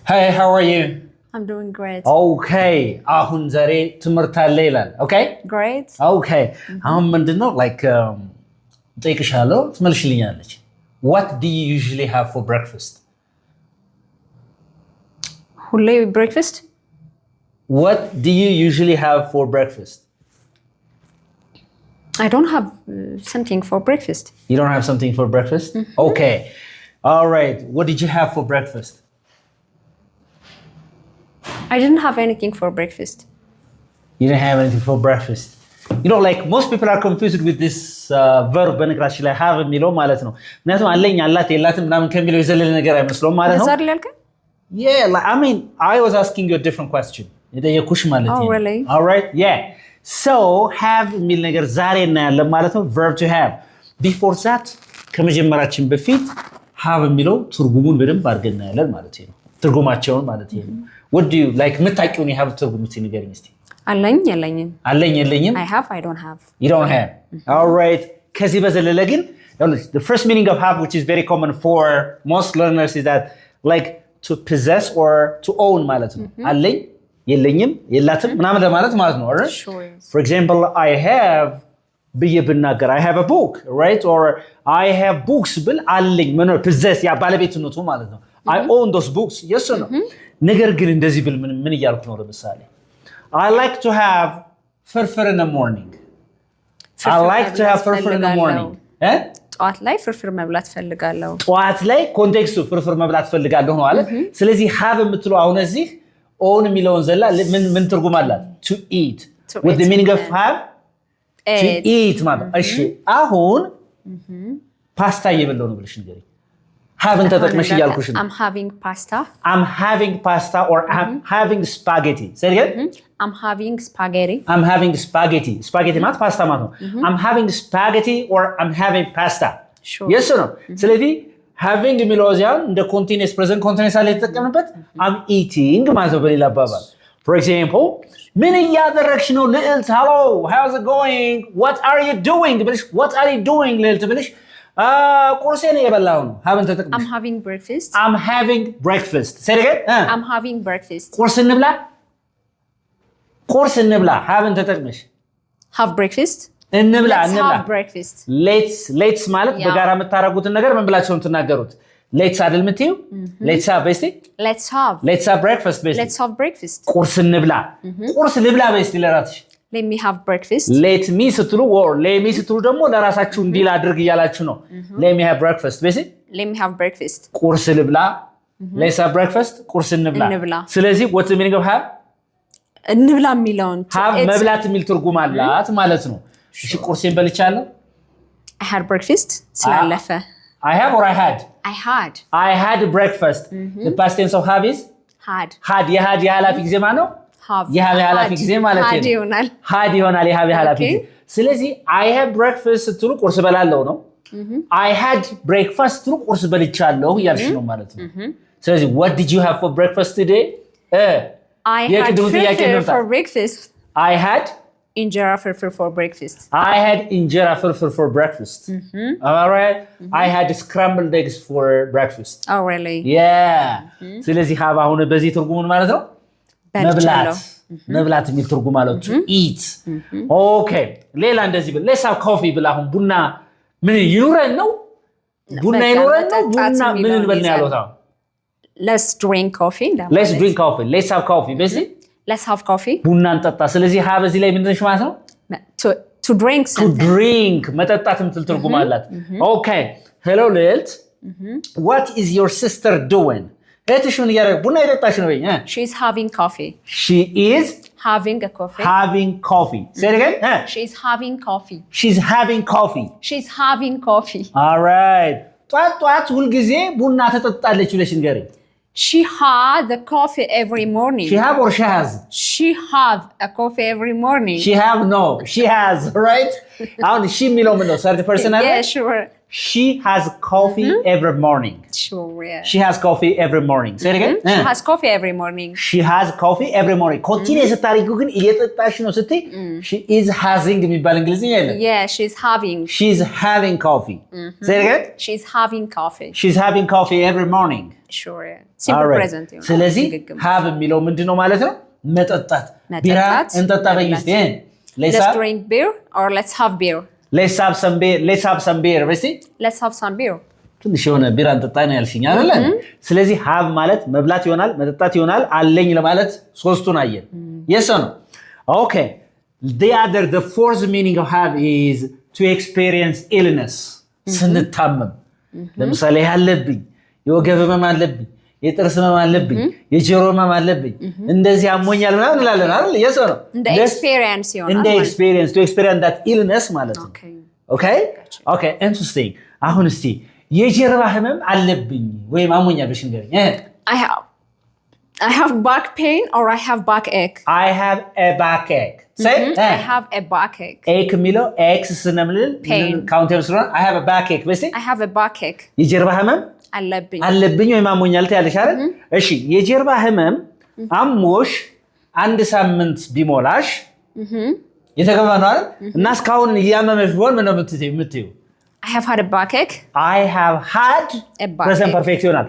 Hey, how are you? I'm doing great. Okay. አሁን ዛሬ ትምህርት አለ ይላል. Okay? Great. Okay. አሁን ምንድነው like ጠይቅሻለሁ ትመልሽልኛለች. What do you usually have for breakfast? ሁሌ breakfast? What do you usually have for breakfast? I don't have something for breakfast. You don't have something for breakfast? Okay. All right. What did you have for breakfast? I didn't have anything for breakfast. You didn't have anything for breakfast. You know, like most people are confused with this verb በነገራችን ላይ have የሚለው ማለት ነው። ምክንያቱም አለኝ አላት የላትም ምናምን ከሚለው የዘለለ ነገር አይመስለውም ማለት ነው። Yeah, like, I mean, I was asking you a different question. የጠየኩሽ ማለት ነው. Oh, really? All right, yeah. So, have የሚል ነገር ዛሬ እናያለን ማለት ነው. Verb to have. Before that, ከመጀመራችን በፊት have የሚለው ትርጉሙን በደንብ አድርገን እናያለን ማለት ነው. ትርጉማቸውን ማለት ነው. What do you like? የምታውቂውን የሀብ ትርጉም እስኪ ንገሪኝ እስኪ። አለኝ የለኝም። አለኝ የለኝም። I have, I don't have. You don't have. All right. ከዚህ በዘለለ ግን the first meaning of have, which is very common for most learners, is that like to possess or to own ማለት ነው. አለኝ የለኝም የላትም ምናምን ለማለት ማለት ነው. Alright? Sure. For example, I have ብዬ ብናገር I have a book, right? Or I have books ብል አለኝ መኖር possess ያ ባለቤትነቱ ማለት ነው. I own those books. Yes or no? ነገር ግን እንደዚህ ብል ምን እያልኩ ነው? ለምሳሌ I like to have ፍርፍር in the morning. I like to have ፍርፍር in the morning. ጠዋት ላይ ፍርፍር መብላት ፈልጋለሁ። ጠዋት ላይ ኮንቴክስቱ ፍርፍር መብላት ፈልጋለሁ ነው አለ። ስለዚህ have የምትለው አሁን እዚህ own የሚለውን ዘላ ምን ትርጉም አላት? To eat. With the meaning of have to eat ማለት እሺ አሁን ፓስታ እየበላሁ ነው ብለሽ ንገሪኝ። haven't ተጠቅመሽ እያልኩሽ ነው። I'm having pasta. I'm having pasta or I'm having spaghetti. Say it again. I'm having spaghetti. I'm having spaghetti. Spaghetti ማለት ፓስታ ማለት ነው። I'm having spaghetti or I'm having pasta. Sure. Yes or no? ስለዚህ having የሚለው እዚያን እንደ continuous present continuous አለ የተጠቀምንበት I'm eating ማለት ነው በሌላ አባባል። For example, ምን እያደረግሽ ነው ልዕልት? Hello, how's it going? What are you doing? ብለሽ what are you doing ልዕልት ብለሽ ቁርሴን እየበላሁ ነው። haven't ተጠቅመሽ I'm having breakfast. I'm having breakfast. Say it again. I'm having breakfast. ቁርስ እንብላ haven't ተጠቅመሽ Have breakfast. እንብላ Let's have breakfast. Let's ማለት በጋራ የምታረጉትን ነገር ምን ብላችሁ ነው የምትናገሩት? Let's አይደል የምትይው? Let's have በስቲ Let's have breakfast በስቲ Let's have breakfast. ቁርስ እንብላ ቁርስ ልብላ በስቲ ለራስሽ Let me have breakfast. let me ስትሉ or let me ስትሉ ደግሞ ለራሳችሁ እንዲል አድርግ እያላችሁ ነው። Let me have breakfast በስቲ Let me have breakfast. ቁርስ ልብላ Let's have breakfast ቁርስ እንብላ። ስለዚህ what's the meaning of have? እንብላ የሚለውን have መብላት የሚል ትርጉም አላት ማለት ነው። እሺ ቁርሴን በልቻለሁ። I had breakfast ስላለፈ I have or I had? I had breakfast. The past tense of have is? had የኃላፊ ጊዜ ማለት ነው። የሃብ የኃላፊ ጊዜ ማለት ነው። had ይሆናል የሃብ የኃላፊ ጊዜ። ስለዚህ I have breakfast ስትሉ ቁርስ በላለሁ ነው። I had breakfast ስትሉ ቁርስ በልቻለሁ እያልሽ ነው ማለት ነው። ስለዚህ what did you have for breakfast today? I had ፍርፍር for breakfast. I had እንጀራ ፍርፍር for breakfast. I had እንጀራ ፍርፍር for breakfast. All right. I had scrambled eggs for breakfast. Oh really? Yeah. ስለዚህ have አሁን በዚህ ትርጉሙን ማለት ነው መብላት የሚል ትርጉም አለው to eat. Okay. ሌላ እንደዚህ ብል let's have coffee ብል አሁን ቡና ምን ይኑረን ነው? ቡና ይኑረን ነው? ቡና ምን እንበል ነው ያለው ታው? Let's drink coffee. Let's drink coffee. Let's have coffee. basically Let's have coffee. ቡና እንጠጣ። ስለዚህ have እዚህ ላይ ምንድነው ማለት ነው? To drink something. To drink መጠጣት የምትል ትርጉም አላት። Okay. Hello ልዕልት. What is your sister doing? እህትሽ ምን እያደረገች ቡና እየጠጣች ነው ወይ? She's having coffee. She is having a coffee. Having coffee. Say it again. She's having coffee. She's having coffee. She's having coffee. All right. ጧት ሁልጊዜ ቡና ተጠጣለች ብለሽ ንገሪኝ። She had the coffee every morning. She have or she has? She have a coffee every morning. She have no. She has, right? አሁን she የሚለው ምን ነው? third person አይደል? Yeah, sure. She has coffee every morning. Sure, yeah. She has coffee every morning. Say it again. She has coffee every morning. She has coffee every morning. Continue ስታሪጉ ግን እየጠጣሽ ነው ስትይ she is having የሚባል እንግሊዝኛ የለም። Yeah, she's having. She's having coffee. Say it again. She's having coffee. She's having coffee every morning. Sure, yeah. Simple present. ስለዚህ have የሚለው ምንድነው ማለት ነው? መጠጣት። ቢራ እንጠጣ በይስቲ። Let's drink beer or let's have beer. Let's have some beer. Let's have some beer. በይስቲ Let's have some beer. ትንሽ የሆነ ቢራ እንጠጣ ነው ያልሽኝ አይደል? ስለዚህ have ማለት መብላት ይሆናል፣ መጠጣት ይሆናል፣ አለኝ ለማለት ሶስቱን አየን። Yes or no? Okay. The fourth meaning of have is to experience illness. ስንታመም ለምሳሌ ያለብኝ የወገብ ህመም አለብኝ፣ የጥርስ ህመም አለብኝ፣ የጆሮ ህመም አለብኝ፣ እንደዚህ አሞኛል ምናምን እንላለን አይደል? Yes or no? experience ይሆናል። experience to experience that illness ማለት ነው። Okay, interesting. አሁን እስቲ የጀርባ ህመም አለብኝ ወይም አሞኛል ብለሽ ንገሪኝ። I have back pain or I have backache. I have a backache. Say I have a backache. Ache የሚለው X ስነምልል ካውንተር ስለሆነ I have a backache በስቲ I have a backache. የጀርባ ህመም አለብኝ ወይም አሞኛል ትያለሽ አይደል? እሺ የጀርባ ህመም አሞሽ አንድ ሳምንት ቢሞላሽ የተገባ ነው አይደል? እና እስካሁን እያመመሽ ሆን ምን ነው የምትይው? I have had a backache. I have had a backache. Present perfect ይሆናል።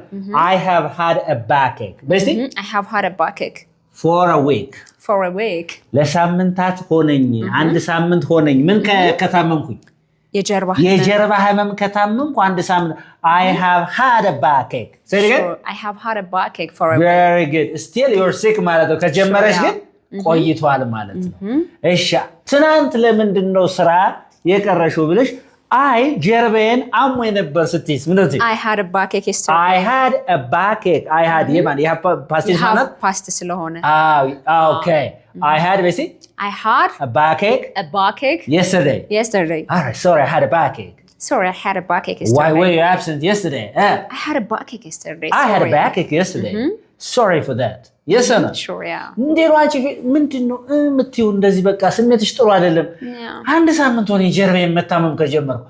I have had a backache. በስቲ I have had a backache. For a week. For a week. ለሳምንታት ሆነኝ አንድ ሳምንት ሆነኝ ምን ከታመምኩኝ የጀርባ ህመም ከታመምኩ አንድ ሳምንት I have had a backache. Say it again. Sure, I have had a backache for a week. Very good. Still you're sick ማለት ነው። ከጀመረሽ ግን ቆይቷል ማለት ነው። እሺ ትናንት ለምንድን ነው ስራ የቀረሽው ብለሽ አይ ጀርባዬን አሞኝ ነበር ስትይስ ምን ነው? I had a backache yesterday. I had a backache. I had የማን ያ ፓስት ስለሆነ ፓስት ስለሆነ okay. I had basic. I had a backache yesterday. All right, sorry, I had a backache. Sorry, I had a backache yesterday. Why were you absent yesterday? I had a backache yesterday. I had a backache yesterday. Sorry for that. Yes or no? Sure, yeah. እንዴት ነው አንቺ ምንድነው የምትይው እንደዚህ በቃ ስሜትሽ ጥሩ አይደለም። አንድ ሳምንት ሆነ ጀርባዬን መታመም ከጀመርኩ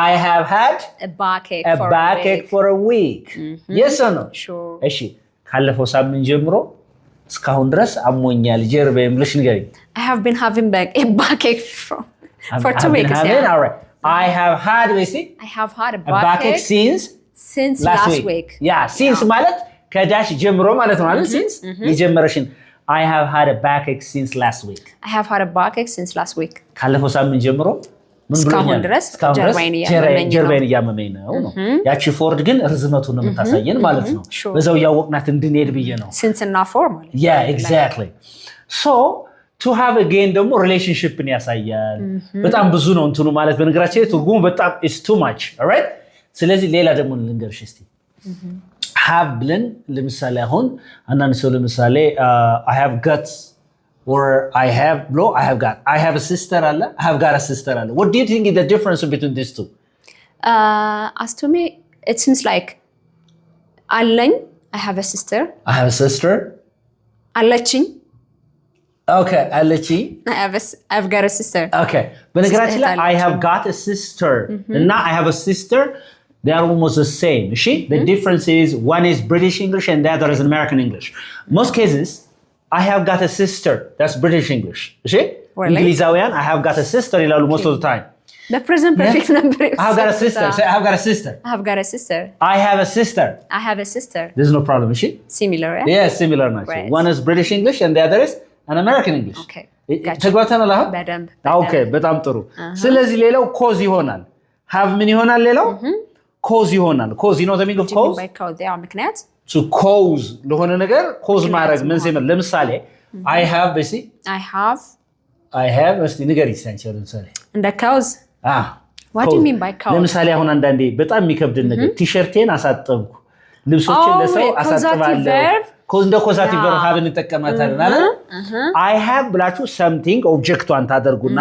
I have had a backache for a week. Yes or no? Sure. እሺ ካለፈው ሳምንት ጀምሮ እስካሁን ድረስ አሞኛል ጀርባዬን ብለሽ ንገሪኝ። I have been having a backache for 2 weeks. All right. I have had I have had a backache since last week. Yeah, since ማለት ከዳሽ ጀምሮ ማለት ነው አይደል? Since የጀመረሽን I have had a backache since last week. I have had a backache since last week. ካለፈው ሳምንት ጀምሮ ምን ብሎኛል? ድረስ ጀርባዬን እያመመኝ ነው። ያቺ ፎርድ ግን ርዝመቱን ነው የምታሳየን ማለት ነው። በዛው ያወቅናት እንድንሄድ ብዬ ነው። since እና for ማለት Yeah, exactly. So to have again ደግሞ ሪሌሽንሺፕን ያሳያል። በጣም ብዙ ነው እንትኑ ማለት በነገራችን ላይ ትርጉሙ በጣም is too much. All right? ስለዚህ ሌላ ደግሞ ልንገርሽ እስቲ have ብለን ለምሳሌ አሁን አንዳንድ ሰው ለምሳሌ I have got or I have no I have a sister አለ I have got a sister አለ. What do you think is the difference between these two? As to me it seems like አለኝ I have a sister አለችኝ Okay, አለችኝ I've got a sister. Okay, በነገራችን ላይ I have got a sister እና I have a sister. They are almost the same. The difference is one is British English and the other is American English. Most cases, I have got a sister. That's British English. Really? Englishawyan, I have got a sister most of the time. The present perfect number. I have got a sister. Say, I have got a sister. I have got a sister. I have a sister. I have a sister. There's no problem, Similar, eh? Yeah, similar. Right. One is British English and the other is an American English. Okay. ተግባብተናል አሁን? በደንብ Okay, በጣም ጥሩ። ስለዚህ ሌላው ኮዝ ይሆናል። have ምን ይሆናል ሌላው? ኮዝ ይሆናል። ኮዝ you know the meaning of cause? ምክንያት to cause ለሆነ ነገር ኮዝ ማድረግ ምን ሲመል ለምሳሌ I have በሲ I have እስቲ ንገሪኝ አንቺ ለምሳሌ እንደ cause what do you mean by cause? ለምሳሌ አሁን አንዳንዴ በጣም የሚከብድ ነገር ቲሸርቴን አሳጠብኩ ልብሶችን ለሰው አሳጥባለሁ ኮዝ እንደ ኮዛቲቭ ቨርብ have እንጠቀማታለን አይደል? I have ብላችሁ something ኦብጀክቷን ታደርጉና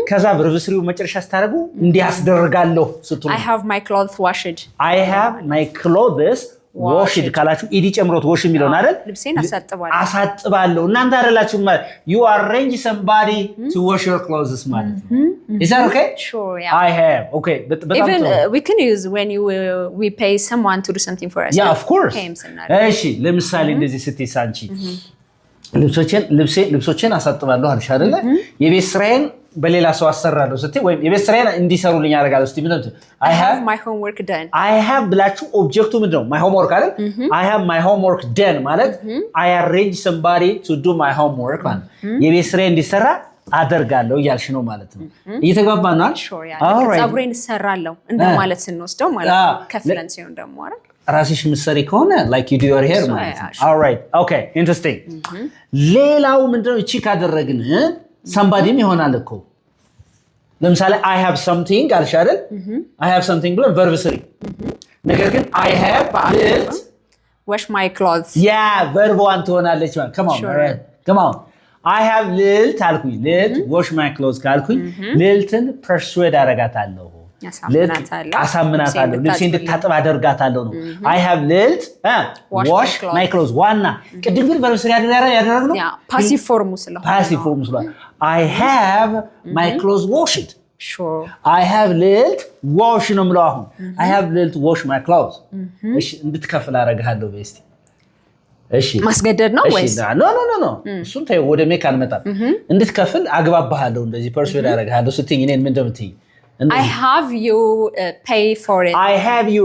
ከዛ ቨርብ ስሪው መጨረሻ ስታደርጉ እንዲያስደርጋለሁ ስትሉ I have my clothes washed. I have my clothes wash it ካላችሁ ኢዲ ጨምሮት wash የሚለው አይደል ልብሴን አሳጥባለሁ እናንተ አይደላችሁ ማለት you arrange somebody to wash your clothes ማለት is that okay sure yeah I have okay but even we can use when we pay someone to do something for us yeah of course እሺ ለምሳሌ እንደዚህ ስትይ ሳንቺ ልብሶችን አሳጥባለሁ አልሽ አይደለ የቤት ስራዬን በሌላ ሰው አሰራለሁ ስትይ ወይም የቤት ስራዬን እንዲሰሩልኝ አደርጋለሁ ስትይ ምንድነው I have my homework done I have ብላችሁ ኦብጀክቱ ምንድነው my homework አይደል I have my homework done ማለት I arrange somebody to do my homework ማለት የቤት ስራዬን እንዲሰራ አደርጋለሁ እያልሽ ነው ማለት ነው እየተግባባን ነው ጸጉሬን እሰራለሁ እንደማለት ስንወስደው ማለት ከፍለን ሲሆን ደግሞ አይደል ራስሽ ምሰሪ ከሆነ like you do your hair ማለት ነው all right okay interesting ሌላው ምንድነው እቺ ካደረግን somebodyም ይሆናል እኮ ለምሳሌ I have something አልሽ አይደል I have something ብሎ verb 3 ነገር ግን I have lit wash my clothes yeah verb 1 ትሆናለች ማለት come on I have lit አልኩኝ lit wash my clothes ካልኩኝ ልልትን persuade አደርጋታለሁ አሳምናታለሁ ልብሴ እንድታጠብ አደርጋታለሁ ነው I have lit wash my clothes ዋና ቅድም ግን verb 3 ያደረግነው passive form ስለሆነ I have my clothes washed sure I have lit wash ነው የምለው አሁን I have lit wash my clothes እሺ እንድትከፍል አደርጋለሁ በስቲ እሺ ማስገደድ ነው ወይስ ኖ እሱን ተይ ወደ ሜክ አልመጣም እንድትከፍል አግባባሃለሁ እንደዚህ persuade አደርጋለሁ ስትይ እኔን ምን እንደምትይ I have you pay for it I have you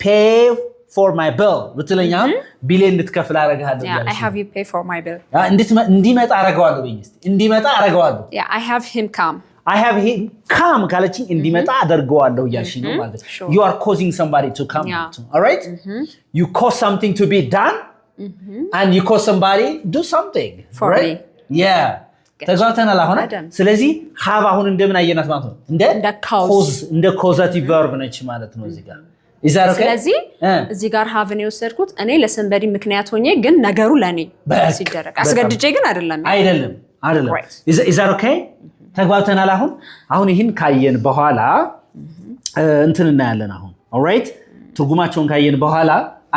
pay for my bill ብትለኛ ቢሌ እንድትከፍል አደርጋለሁ I have you pay for my bill እንዲመጣ አደርጋለሁ በይስቲ እንዲመጣ አደርጋለሁ yeah I have him come I have him come ካለችኝ እንዲመጣ አደርጋለሁ እያልሽ ነው ማለት you are causing somebody to come all right you cause something to be done and you cause somebody do something for right me yeah ተጋውተናል አሁን ስለዚህ have አሁን እንደምን አየናት ማለት ነው እንደ causative verb ነች ማለት ነው እዚህ ጋር is that okay ስለዚህ እዚህ ጋር have ነው የወሰድኩት እኔ ለሰንበዲ ምክንያት ሆኜ ግን ነገሩ ለኔ ሲደረግ አስገድጄ ግን አይደለም is that okay ተጋውተናል አሁን ይሄን ካየን በኋላ እንትን እናያለን አሁን all right ትርጉማቸውን ካየን በኋላ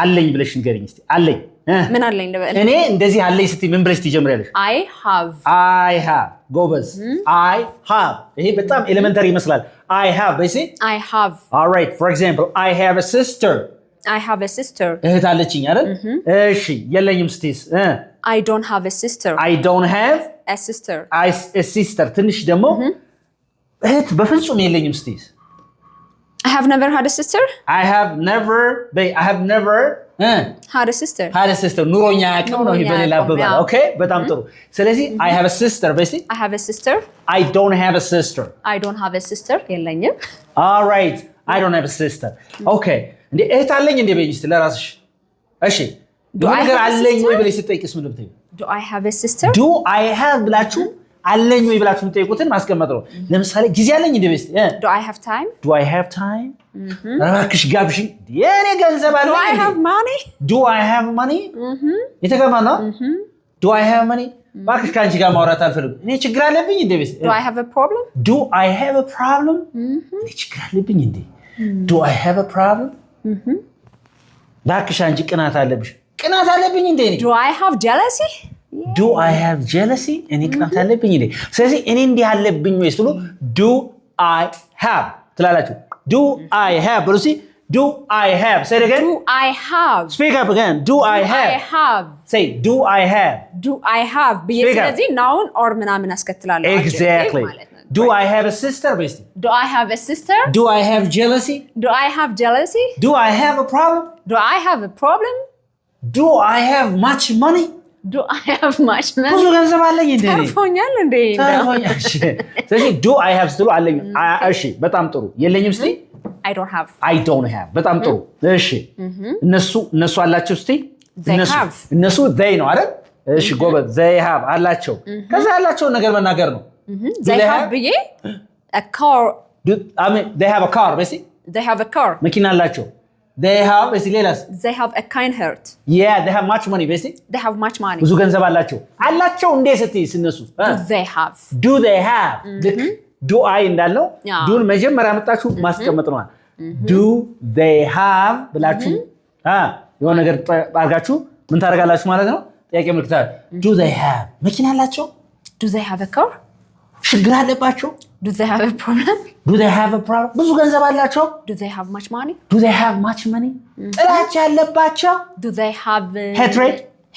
አለኝ ብለሽ ንገሪኝ እስቲ አለኝ ምን አለኝ ለበል እኔ እንደዚህ አለኝ ስትይ ምን ብለሽ ትጀምሪያለሽ I have ጎበዝ I have ይሄ በጣም ኤሌመንተሪ ይመስላል I have በይሲ I have all right for example I have a sister እህት አለችኝ አይደል እሺ የለኝም ስትይስ I don't have a sister I don't have a sister a sister ትንሽ ደግሞ እህት በፍጹም የለኝም ስትይስ I have never had a sister I have never had a sister ኑሮኛ ያቅም ነው በሌላ አባባል ኦኬ በጣም ጥሩ ስለዚህ I have a sister በሲ I have a sister I don't have a sister የለኝም all right I don't have a sister okay እንዴ እህት አለኝ እንዴ በይኝ እስቲ ለራስሽ እሺ ነገር አለኝ ወይ ብለሽ ስትጠይቅስ ምን ልትይ do I have a sister do I have ብላችሁ አለኝ ወይ ብላችሁ የምትጠይቁትን ማስቀመጥ ነው ለምሳሌ ጊዜ አለኝ እንዴ በስቲ do I have time እባክሽ ጋብሽኝ የኔ ገንዘብ አለኝ do I have money የተገባ ነው do I have money እባክሽ ካንቺ ጋር ማውራት አልፈልግም እኔ ችግር አለብኝ እንዴ በስቲ do I have a problem እኔ ችግር አለብኝ እንዴ do I have a problem እባክሽ አንቺ ቅናት አለብኝ እንዴ do I have jealousy do I have jealousy እኔ ቅናት አለብኝ እንዴ ስለዚህ እኔ እንዲህ አለብኝ ወይስ ብሎ do I have ትላላችሁ do I have ብሉሲ do I have say it again do I have speak up again do I have say do I have ስለዚህ noun or ምናምን አስከትላለሁ exactly do I have a sister basically do I have a sister do I have jealousy do I have a problem do I have a problem do I have much money do I have much money ብዙ ገንዘብ አለኝ እንዴ ተርፎኛል እንዴ ስለዚህ do I have ስትሉ አለኝ እሺ በጣም ጥሩ የለኝም እስቲ I don't have በጣም ጥሩ እሺ እነሱ አላችሁ እስቲ እነሱ they ነው አይደል እሺ ጎበዝ they have አላቸው ከዛ ያላቸው ነገር መናገር ነው they have ብዬ a car I mean they have a car basically they have a car መኪና አላቸው they have basically they have a kind heart yeah they have much money basically they have much money ብዙ ገንዘብ አላቸው እንዴ ስትይስ እነሱ do they have do I እንዳለው ዱን መጀመሪያ መጣችሁ ማስቀመጥ ነው do they have ብላችሁ የሆነ ነገር አርጋችሁ ምን ታደርጋላችሁ ማለት ነው ጥያቄ ምልክት do they have መኪና አላቸው do they have a car ችግር አለባቸው do they have a problem do they have a problem ብዙ ገንዘብ አላቸው do they have much money do they have much money ጥላቻ አለባቸው do they have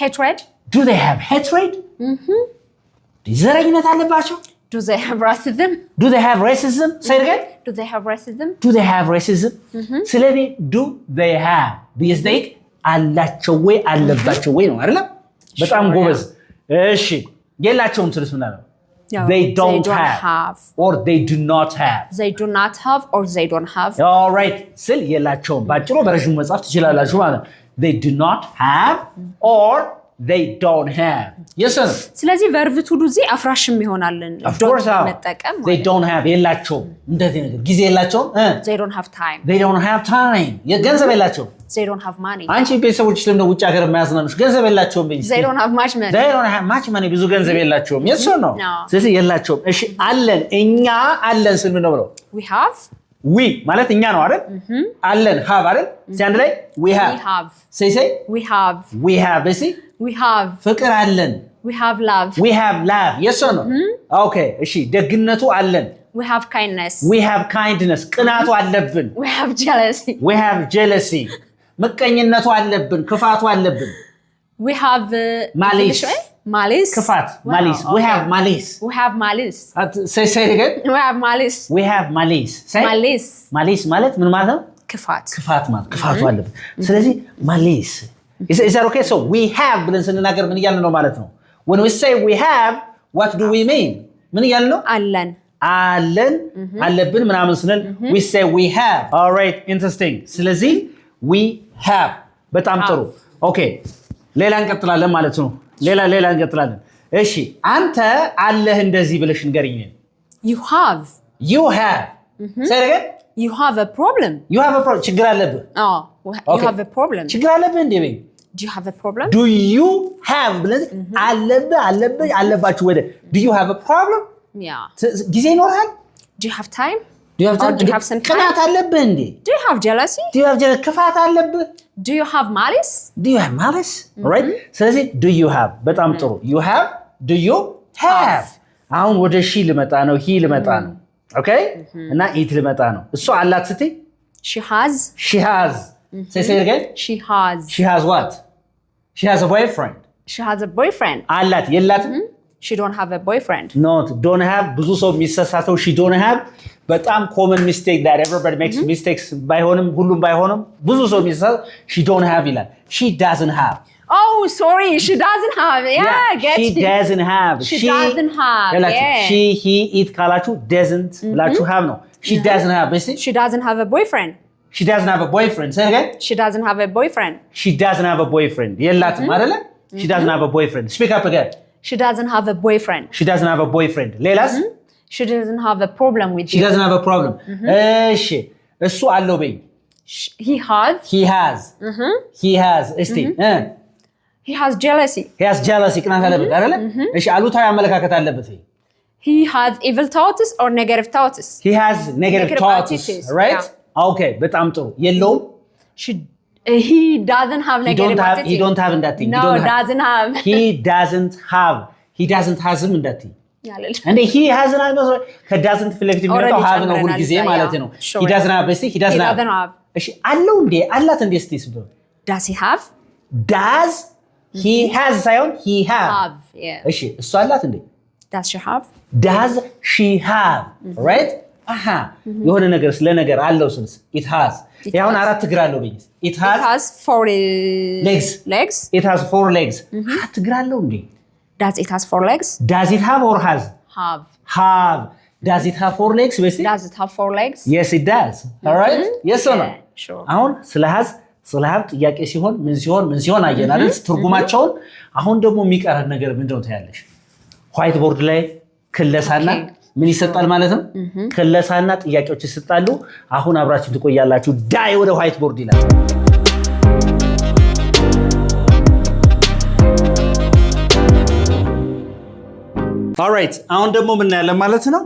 hatred do they have hatred ዘረኝነት አለባቸው do they have racism do they have racism say it again do they have racism do they have racism ስለዚህ do they have ቢስቴክ አላቸው ወይ አለባቸው ወይ ነው አይደል በጣም ጎበዝ እሺ የላቸውም ስለስ ምን አለው they don't have or they do not have they do not have or they don't have all right ስል የላቸውም ባጭሩ በረጅሙ መጻፍ ትችላላችሁ ማለት they do not have or they don't have yes sir ስለዚህ verb to do አፍራሽም ይሆናል መጠቀም they don't have የላቸውም እንደዚህ ነገር ጊዜ የላቸውም they don't have time they don't have time የገንዘብ የላቸውም they don't have money አንቺ ቤተሰቦች ስለምን ውጭ ሀገር የማያዝናኑሽ ገንዘብ የላቸውም በይ they don't have much money they don't have much money ብዙ ገንዘብ የላቸውም yes sir no ስለዚህ የላቸውም እሺ አለን እኛ አለን ስል ምን ነው ብለው we have we ማለት እኛ ነው አይደል አለን have አይደል ሲያንድ ላይ we have say we have በሲ we have ፍቅር አለን we have love yes or no okay እሺ ደግነቱ አለን we have kindness ቅናቱ አለብን we have jealousy ምቀኝነቱ አለብን ክፋቱ አለብን we have malice ክፋት malice we have malice say it again we have malice say malice ማለት ምን ማለት ነው ክፋት ማለት ክፋቱ አለብን ስለዚህ malice is that okay so we have ብለን ስንናገር ምን እያልን ነው ማለት ነው when we say we have what do we mean ምን እያልን ነው አለን አለብን ምናምን ስንል we say we have all right interesting ስለዚህ we have በጣም ጥሩ okay ሌላ እንቀጥላለን ማለት ነው ሌላ እንቀጥላለን እሺ አንተ አለህ እንደዚህ ብለሽ ንገሪኝ you have say it again you have a problem ችግር አለብህ you have a problem ችግር አለብህ እንዴ በይ do you have a problem do you have ብለህ አለባችሁ ወደ do you have a problem ጊዜ ይኖርሃል do you have time do you have some ቅናት አለብህ እንዴ do you have jealousy ክፋት አለብህ do you have malice right ስለዚህ do you have በጣም ጥሩ you have do you have አሁን ወደ ሺ ልመጣ ነው ሂ ልመጣ ነው okay እና ኢት ልመጣ ነው እሱ አላት ስትይ she has say it again she has what she has a boyfriend አላት የላትም she don't have a boyfriend don't have ብዙ ሰው የሚሰሳተው she don't have በጣም common mistake that everybody makes mistakes ባይሆንም ሁሉም ባይሆንም ብዙ ሰው የሚሰሳተው she don't have ይላል she doesn't have oh sorry she doesn't have she doesn't have she he it ካላችሁ doesn't ብላችሁ have ነው she doesn't have she doesn't have a boyfriend say it again she doesn't have a boyfriend የላትም አይደለ she doesn't have a boyfriend speak up again she doesn't have a boyfriend ሌላስ she doesn't have a problem with she doesn't have a problem እሺ እሱ አለው በይ he has እስቲ he has jealousy ቅናት አለበት አይደለ እሺ አሉታዊ አመለካከት አለበት he has evil thoughts or negative thoughts he has negative thoughts right okay በጣም ጥሩ የለውም he doesn't have negative attitude he don't have that thing doesn't have he doesn't has that thing and he has an doesn't ፊለፊት የሚመጣው have ነው ሁሉ ጊዜ ማለት ነው he doesn't have he doesn't have እሺ አለው እንዴ አላት እንዴ እስቲ ስዶ does he have does he has ሳይሆን he have እሺ እሱ አላት እንዴ does she have right aha የሆነ ነገር ስለ ነገር አለው ስንስ it has ያውን አራት እግር አለው በይስ it has four legs it has four legs አራት እግር አለው እንዴ does it has four legs does it have or has have does it have four legs does it have four legs yes it does all right yes or no sure አሁን ስለ have ጥያቄ ሲሆን ምን ሲሆን አየን አይደል ትርጉማቸውን አሁን ደግሞ የሚቀረን ነገር ምንድነው ታያለሽ ዋይት ቦርድ ላይ ክለሳና ምን ይሰጣል ማለት ነው ክለሳና ጥያቄዎች ይሰጣሉ አሁን አብራችሁ ትቆያላችሁ ዳይ ወደ ዋይት ቦርድ ይላል all right አሁን ደግሞ ምን እናያለን ማለት ነው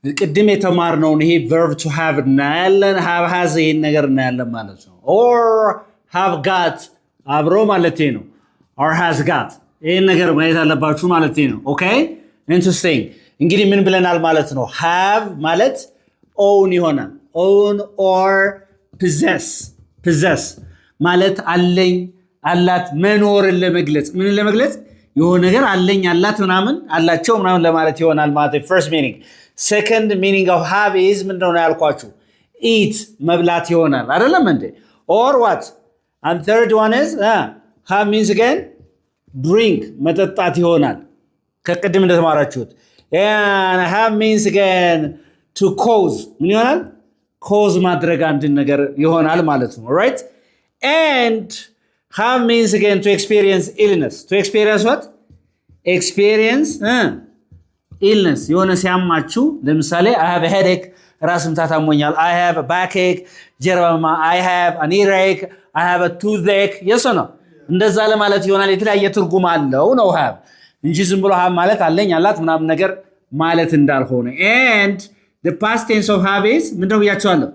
ቅድም የተማርነውን ይሄ verb to have እናያለን have has ይሄን ነገር እናያለን ማለት ነው or have got አብሮ ማለት ነው or has got ይሄን ነገር ማየት አለባችሁ ማለት ነው ኦኬ interesting እንግዲህ ምን ብለናል ማለት ነው have ማለት own ይሆናል own or possess ማለት አለኝ አላት መኖርን ለመግለጽ ምን ለመግለጽ የሆነ ነገር አለኝ አላት ምናምን አላቸው ምናምን ለማለት ይሆናል ማለት first meaning second meaning of have is ምንድነው ያልኳችሁ eat መብላት ይሆናል አይደለም እንዴ or what and third one is have means again drink መጠጣት ይሆናል ከቅድም እንደተማራችሁት and have means again to cause ምን ይሆናል cause ማድረግ አንድ ነገር ይሆናል ማለት ነው right and have means again to experience illness to experience what experience illness የሆነ ሲያማችሁ ለምሳሌ I have a headache ራስ ምታት አሞኛል I have a backache ጀርባማ I have an earache I have a toothache yes or no እንደዛ ለማለት ይሆናል የተለያየ ትርጉም አለው ነው have እንጂ ዝም ብሎ have ማለት አለኝ አላት ምናምን ነገር ማለት እንዳልሆነ and the past tense of have is ምንድነው ያቻለው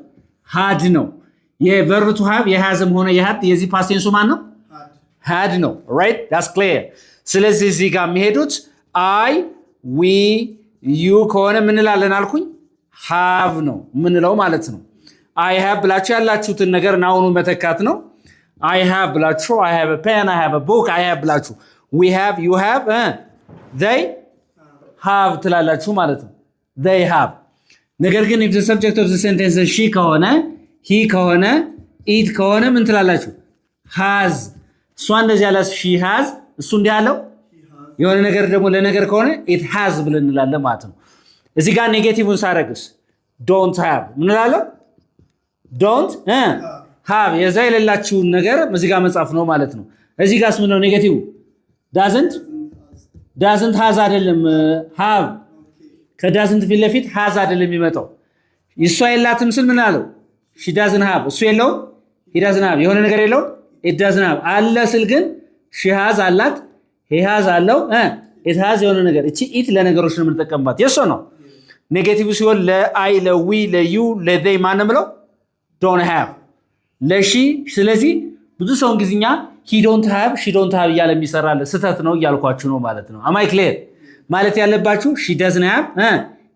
had ነው የverb to have የhasም ሆነ የhad የዚህ past tense ማን ነው had ነው right that's clear ስለዚህ እዚህ ጋር የሚሄዱት I we you ከሆነ ምን እንላለን አልኩኝ have ነው ምንለው ማለት ነው I have ብላችሁ ያላችሁትን ነገር ናውኑ መተካት ነው I have ብላችሁ I have a pen I have a book I have ብላችሁ we have you have they have ትላላችሁ ማለት ነው they have ነገር ግን if the subject of the sentence is she ከሆነ he ከሆነ it ከሆነ ምን ትላላችሁ has እሷ እንደዚህ ያላስ she has እሱ እንዲህ ያለው የሆነ ነገር ደግሞ ለነገር ከሆነ it has ብለን እንላለን ማለት ነው እዚህ ጋር ኔጌቲቭን ሳረግስ don't have ምን እንላለን don't have የዛ የሌላችሁን ነገር እዚህ ጋር መጻፍ ነው ማለት ነው እዚህ ጋርስ ምን ነው ኔጌቲቭ doesn't has አይደለም have ከdoesn't ፊት ለፊት has አይደለም የሚመጣው እሷ የላትም ስል ምን አለው she doesn't have እሱ የለው he doesn't have የሆነ ነገር የለው it doesn't have አለ ስል ግን she has አላት he has አለው it has የሆነ ነገር እቺ it ለነገሮች ነው የምንጠቀምባት የሶ ነው ኔጌቲቭ ሲሆን ለአይ ለዊ ለዩ ለthey ማንም ብለው don't have ለሺ ስለዚህ ብዙ ሰው እንግሊዝኛ he don't have she don't have እያለ የሚሰራለ ስተት ነው እያልኳችሁ ነው ማለት ነው am I clear ማለት ያለባችሁ she doesn't have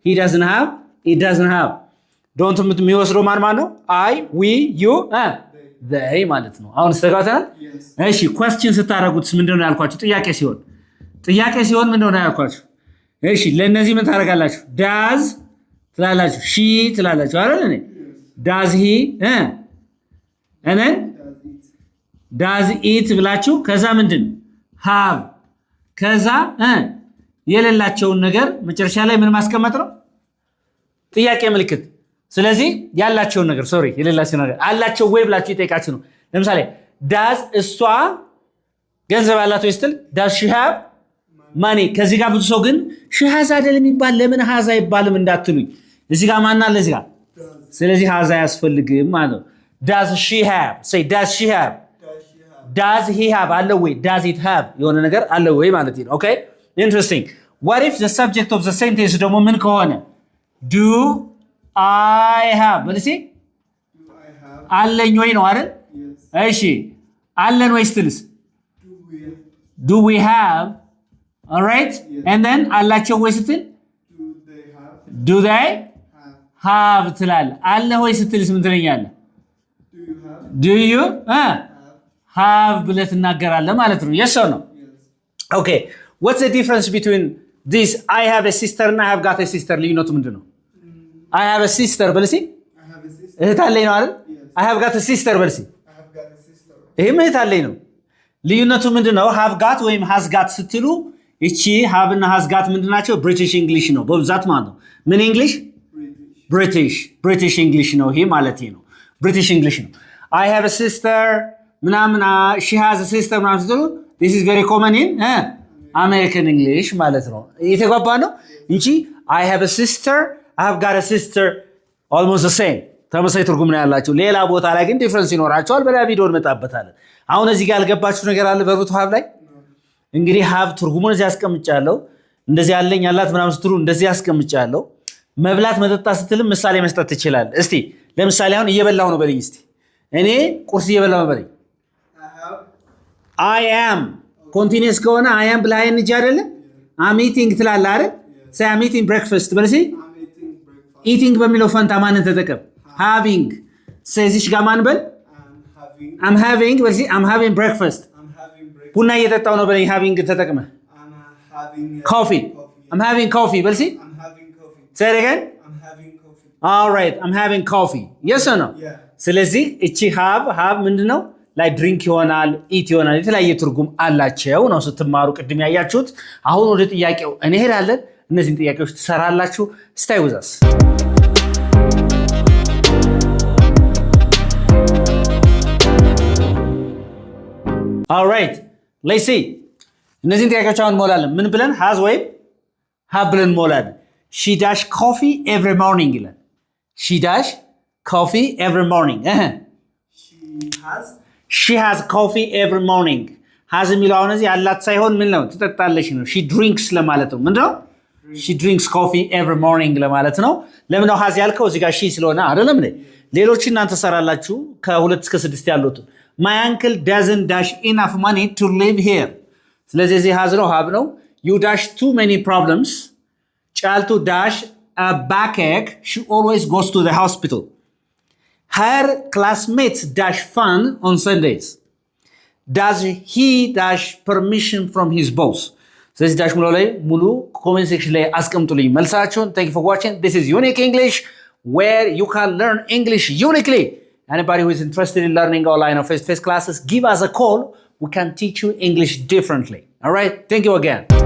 he doesn't have it doesn't have don't የሚወስደው ማን ነው I we you they ማለት ነው አሁን ተጋታል እሺ question ስታረጉት ምንድነው ያልኳችሁ ጥያቄ ሲሆን ምንድነው ያልኳችሁ እሺ ለነዚህ ምን ታረጋላችሁ does ትላላችሁ she ትላላችሁ አይደል እኔ does he and then does it ብላችሁ ከዛ ምንድን have ከዛ የሌላቸውን ነገር መጨረሻ ላይ ምን ማስቀመጥ ነው ጥያቄ ምልክት ስለዚህ ያላቸውን ነገር የሌላቸው ነገር አላቸው ወይ ብላችሁ ይጠይቃችሁ ነው ለምሳሌ does እሷ ገንዘብ አላት ወይ ስትል does she have money ከዚህ ጋር ብዙ ሰው ግን she has አይደለም ይባል ለምን has አይባልም እንዳትሉኝ እዚህ ጋር ማን አለ እዚህ ጋር ስለዚህ has አያስፈልግም ማለት ነው does she have say does she have does he have አለ ወይ does it have የሆነ ነገር አለ ወይ ማለት ነው okay interesting what if the subject of the sentence ደግሞ ምን ከሆነ do I have let's see አለኝ ወይ ነው አይደል እሺ አለን ወይ ስትልስ do we have all right and then አላቸው ወይ ስትል do they have ትላል አለ ወይ ስትልስ ምን ትለኛለህ do you have ብለህ ትናገራለህ ማለት ነው yes or no okay what's the difference between this I have a sister and I have got a sister ልዩነቱ ምንድነው I have a sister በልሲ እህት አለኝ ነው አይደል I have got a sister በልሲ ይሄ እህት አለኝ ነው ልዩነቱ ምንድነው have got ወይም has got ስትሉ እቺ have እና has got ምንድናቸው British English ነው በብዛት ማለት ነው ምን English British English ነው ይሄ ማለት ነው British English ነው I have a sister ምናምን she has a sister ምናምን ስትሉ this is very common in American English ማለት ነው የተጓባ ነው እንጂ I have a sister I have got a sister almost the same ተመሳሳይ ትርጉም ነው ያላቸው ሌላ ቦታ ላይ ግን ዲፈረንስ ይኖራቸዋል በሌላ ቪዲዮ እንመጣበታለን አሁን እዚህ ጋር ያልገባችሁ ነገር አለ verb to have ላይ እንግዲህ have ትርጉሙን እዚህ አስቀምጫለሁ እንደዚህ ያለኝ ያላት ምናምን ስትሉ እንደዚህ አስቀምጫለሁ መብላት መጠጣት ስትልም ምሳሌ መስጠት ትችላለህ እስቲ ለምሳሌ አሁን እየበላሁ ነው በልኝ እስቲ እኔ ቁርስ እየበላሁ ነው በልኝ I am ኮንቲኒየስ ከሆነ I am ብለህ እንጂ አይደለ I'm eating ትላለህ አይደል? say I'm eating breakfast በል እስኪ eating በሚለው ፈንታ ማንን ተጠቀም? having እዚች ጋር ማን በል? I'm having በል እስኪ I'm having breakfast ቡና እየጠጣሁ ነው በለኝ having ተጠቅመህ coffee I'm having coffee በል እስኪ say it again all right I'm having coffee yes or no ስለዚህ እቺ have ምንድነው ላይ ድሪንክ ይሆናል ኢት ይሆናል የተለያየ ትርጉም አላቸው ነው ስትማሩ ቅድም ያያችሁት አሁን ወደ ጥያቄው እንሄዳለን እነዚህን ጥያቄዎች ትሰራላችሁ stay with us all right let's see እነዚህን ጥያቄዎች አሁን ሞላለን ምን ብለን has ወይም have ብለን ሞላለን she dash coffee every morning ይላል she dash coffee every morning she has coffee every morning has የሚለው አሁን እዚህ ያላት ሳይሆን ምን ነው ትጠጣለሽ ነው she drinks ለማለት ነው ምንድነው she drinks coffee every morning ለማለት ነው ለምን ነው has ያልከው እዚህ ጋር she ስለሆነ አይደለም እንዴ ሌሎች እናንተ ሰራላችሁ ከ2 እስከ 6 ያሉት my uncle doesn't dash enough money to live here ስለዚህ እዚህ has ነው have ነው you dash too many problems ጫልቱ dash a backache she always goes to the hospital her classmates dash fun on Sundays. Does he dash permission from his boss? ስለዚህ ዳሽ ሙሉ ላይ ሙሉ ኮሜንት ሴክሽን ላይ አስቀምጡልኝ መልሳችሁን thank you for watching this is Unique English where you can learn English uniquely anybody who is interested in learning online or face-to-face classes give us a call we can teach you English differently all right thank you again